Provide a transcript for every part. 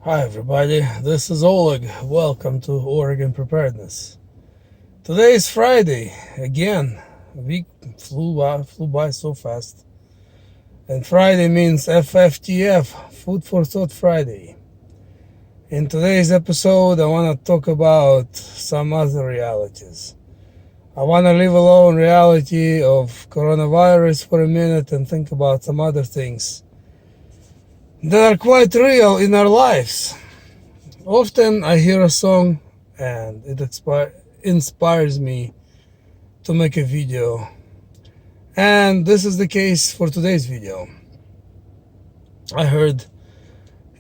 Hi everybody, this is Oleg. Welcome to Oregon Preparedness. Today is Friday. Again, a week flew by so fast. And Friday means FFTF, Food for Thought Friday. In today's episode, I want to talk about some other realities. I want to leave alone reality of coronavirus for a minute and think about some other things that are quite real in our lives. Often I hear a song and it inspires me to make a video. And this is the case for today's video. I heard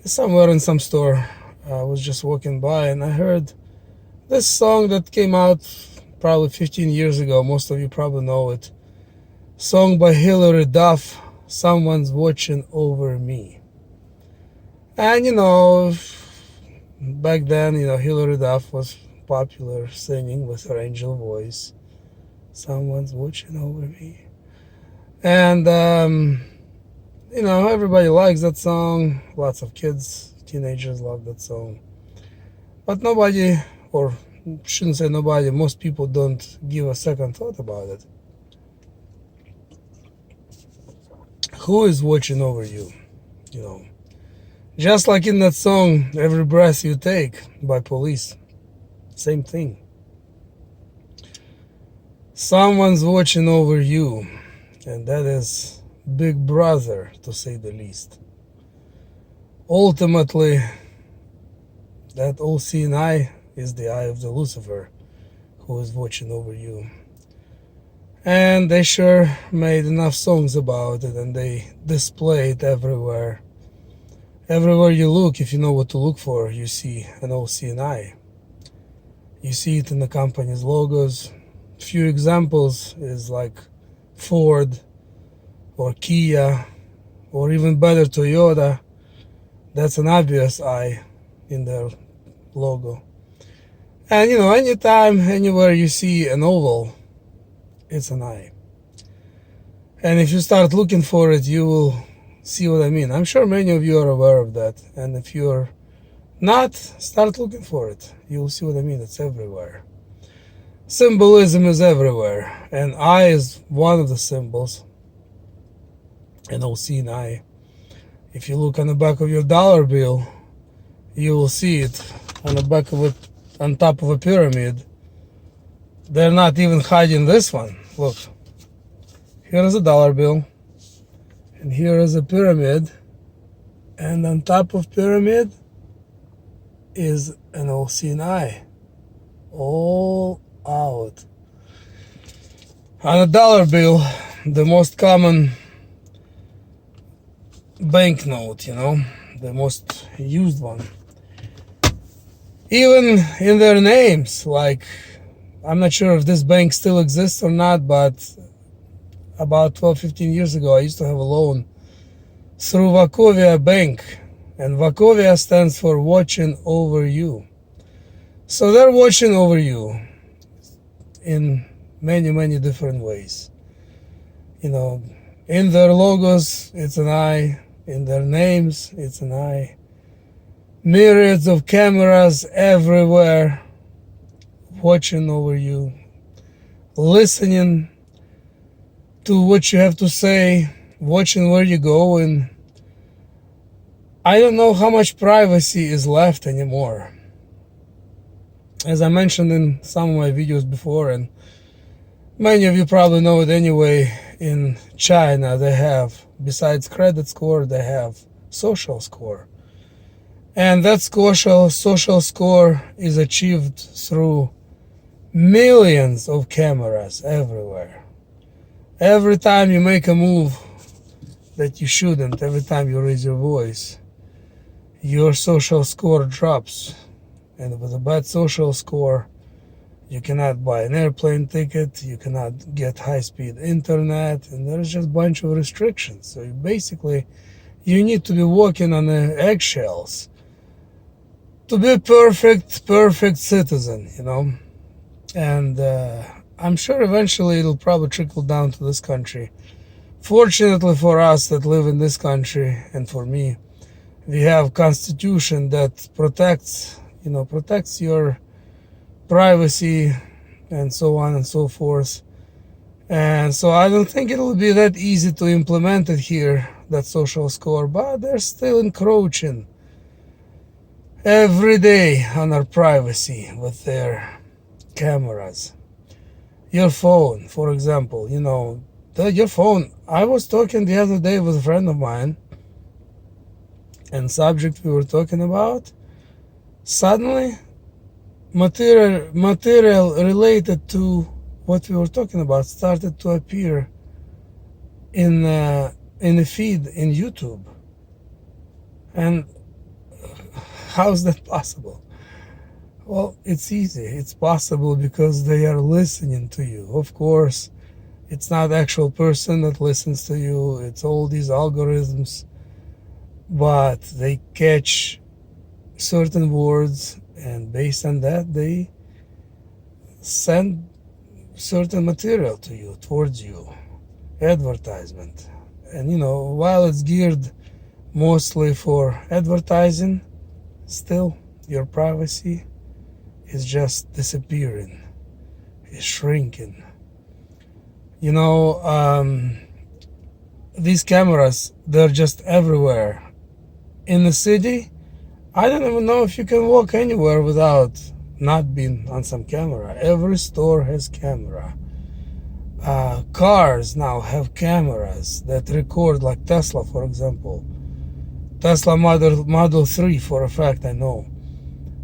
somewhere in some store, I was just walking by and I heard this song that came out probably 15 years ago. Most of you probably know it. Song by Hilary Duff, Someone's Watching Over Me. And back then, Hilary Duff was popular singing with her angel voice. Someone's watching over me. And, everybody likes that song. Lots of kids, teenagers love that song. But nobody, or shouldn't say nobody, most people don't give a second thought about it. Who is watching over you? Just like in that song, Every Breath You Take by Police. Same thing. Someone's watching over you, and that is Big Brother, to say the least. Ultimately, that all-seeing eye is the eye of the Lucifer, who is watching over you. And they sure made enough songs about it, and they display it everywhere. Everywhere you look, if you know what to look for, you see an all-seeing eye. You see it in the company's logos. A few examples is like Ford or Kia or even better Toyota. That's an obvious eye in their logo. And anytime, anywhere you see an oval, it's an eye. And if you start looking for it, you will see what I mean. I'm sure many of you are aware of that. And if you're not, start looking for it. You'll see what I mean. It's everywhere. Symbolism is everywhere. And eye is one of the symbols. An all-seeing eye. If you look on the back of your dollar bill, you will see it on the back of it, on top of a pyramid. They're not even hiding this one. Look. Here is a dollar bill. And here is a pyramid, and on top of pyramid is an all-seeing eye, all out. On a dollar bill, the most common banknote, the most used one. Even in their names, like, I'm not sure if this bank still exists or not, but about 12-15 years ago, I used to have a loan through Wachovia Bank, and Wachovia stands for watching over you. So they're watching over you in many, many different ways. In their logos, it's an eye. In their names, it's an eye. Myriads of cameras everywhere watching over you, listening to what you have to say, watching where you go, and I don't know how much privacy is left anymore. As I mentioned in some of my videos before, and many of you probably know it anyway, in China they have, besides credit score, they have social score. And that social score is achieved through millions of cameras everywhere. Every time you make a move that you shouldn't, every time you raise your voice, your social score drops. And with a bad social score, you cannot buy an airplane ticket, you cannot get high-speed internet, and there's just a bunch of restrictions. So you need to be walking on the eggshells to be a perfect citizen, And I'm sure eventually it'll probably trickle down to this country. Fortunately for us that live in this country, and for me, We have constitution that protects your privacy and so on and so forth. And so I don't think it will be that easy to implement it here, that social score, but they're still encroaching every day on our privacy with their cameras. Your phone, for example, your phone. I was talking the other day with a friend of mine, and subject we were talking about, suddenly material related to what we were talking about started to appear in a feed in YouTube. And how is that possible? Well, it's easy. It's possible because they are listening to you. Of course, it's not the actual person that listens to you. It's all these algorithms, but they catch certain words, and based on that, they send certain material to you, towards you, advertisement. And while it's geared mostly for advertising, still your privacy is just disappearing, is shrinking. These cameras, they're just everywhere. In the city, I don't even know if you can walk anywhere without not being on some camera. Every store has camera. Cars now have cameras that record, like Tesla, for example. Tesla Model 3, for a fact, I know.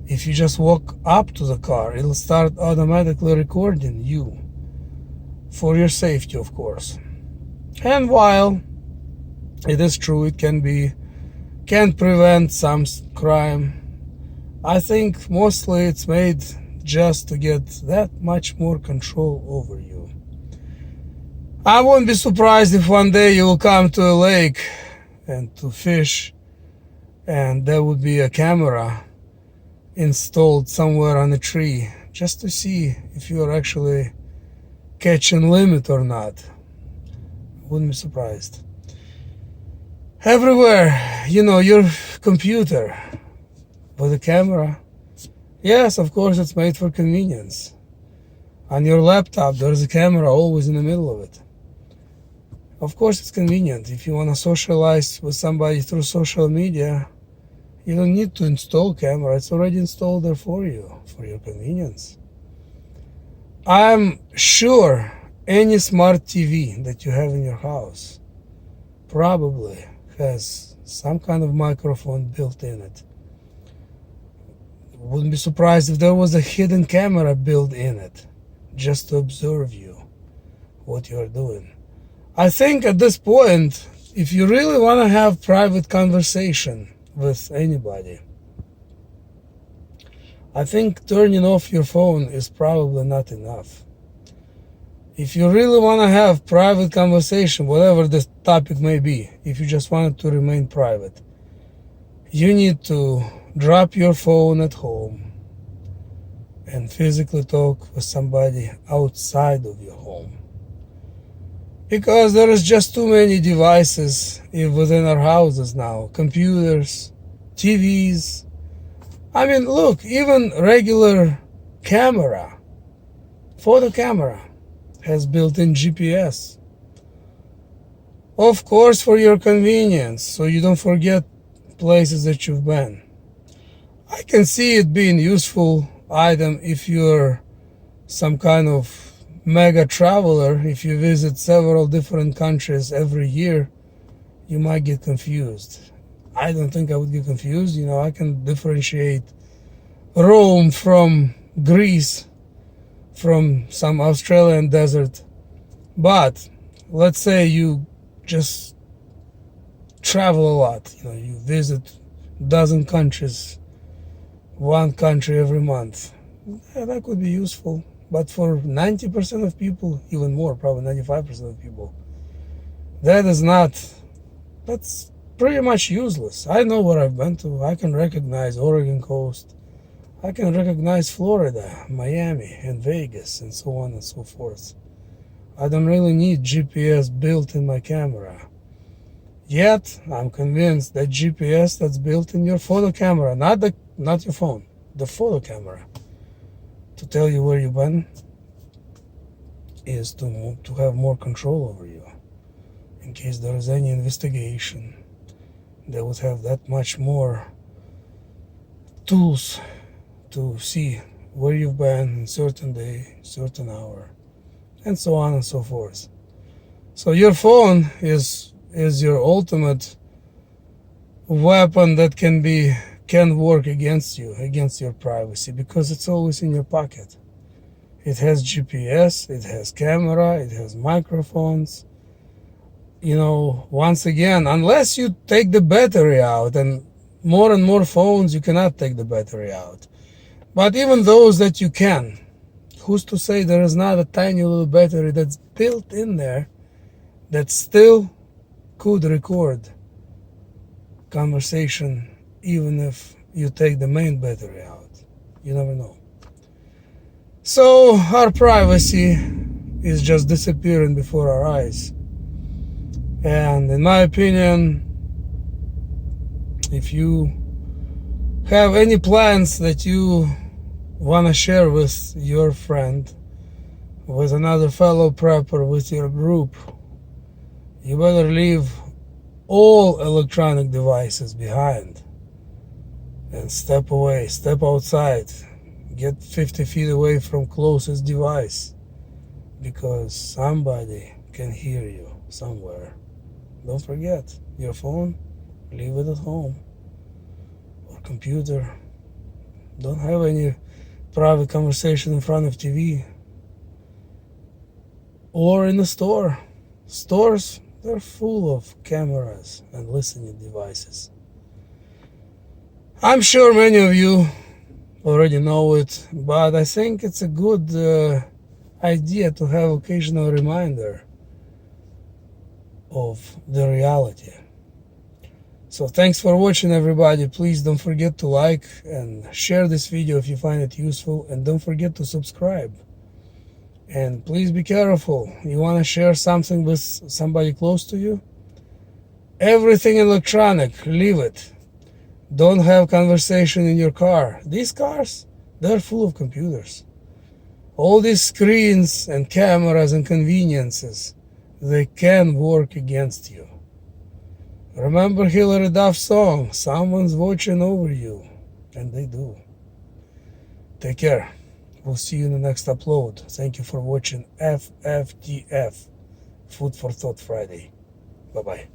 If you just walk up to the car, it'll start automatically recording you. For your safety, of course. And while it is true it can prevent some crime, I think mostly it's made just to get that much more control over you. I won't be surprised if one day you will come to a lake and to fish, and there would be a camera installed somewhere on a tree just to see if you are actually catching limit or not. Wouldn't be surprised. Everywhere, your computer with a camera. Yes, of course, it's made for convenience. On your laptop, there's a camera always in the middle of it. Of course, it's convenient. If you want to socialize with somebody through social media, you don't need to install camera. It's already installed there for you, for your convenience. I'm sure any smart TV that you have in your house probably has some kind of microphone built in it. Wouldn't be surprised if there was a hidden camera built in it just to observe you, what you are doing. I think at this point, if you really want to have private conversation with anybody, I think turning off your phone is probably not enough. If you really want to have private conversation, whatever the topic may be, if you just want it to remain private, you need to drop your phone at home and physically talk with somebody outside of your home. Because there is just too many devices within our houses now. Computers, TVs. I mean, look, even regular camera, photo camera, has built-in GPS. Of course, for your convenience, so you don't forget places that you've been. I can see it being useful item if you're some kind of mega traveler. If you visit several different countries every year, you might get confused. I don't think I would get confused. I can differentiate Rome from Greece, from some Australian desert. But let's say you just travel a lot. You visit a dozen countries, one country every month. Yeah, that could be useful. But for 90% of people, even more, probably 95% of people, that's pretty much useless. I know where I've been to. I can recognize Oregon coast. I can recognize Florida, Miami, and Vegas, and so on and so forth. I don't really need GPS built in my camera. Yet, I'm convinced that GPS that's built in your photo camera, not your phone, the photo camera, to tell you where you've been, is to have more control over you. In case there is any investigation, they would have that much more tools to see where you've been in certain day, certain hour, and so on and so forth. So your phone is your ultimate weapon that can work against you, against your privacy, because it's always in your pocket. It has GPS, it has camera, it has microphones. You know, once again, unless you take the battery out, and more phones you cannot take the battery out. But even those that you can, who's to say there is not a tiny little battery that's built in there that still could record conversation even if you take the main battery out? You never know. So our privacy is just disappearing before our eyes. And in my opinion, if you have any plans that you want to share with your friend, with another fellow prepper, with your group, you better leave all electronic devices behind and step away, step outside, get 50 feet away from closest device, because somebody can hear you somewhere. Don't forget, your phone, leave it at home, or computer. Don't have any private conversation in front of TV or in the store. Stores, they're full of cameras and listening devices. I'm sure many of you already know it, but I think it's a good idea to have occasional reminder of the reality. So thanks for watching, everybody. Please don't forget to like and share this video if you find it useful, and don't forget to subscribe. And please be careful. You want to share something with somebody close to you? Everything electronic, leave it. Don't have conversation in your car. These cars, they're full of computers. All these screens and cameras and conveniences, they can work against you. Remember Hilary Duff's song, "Someone's watching over you," and they do. Take care. We'll see you in the next upload. Thank you for watching FFTF, Food for Thought Friday. Bye-bye.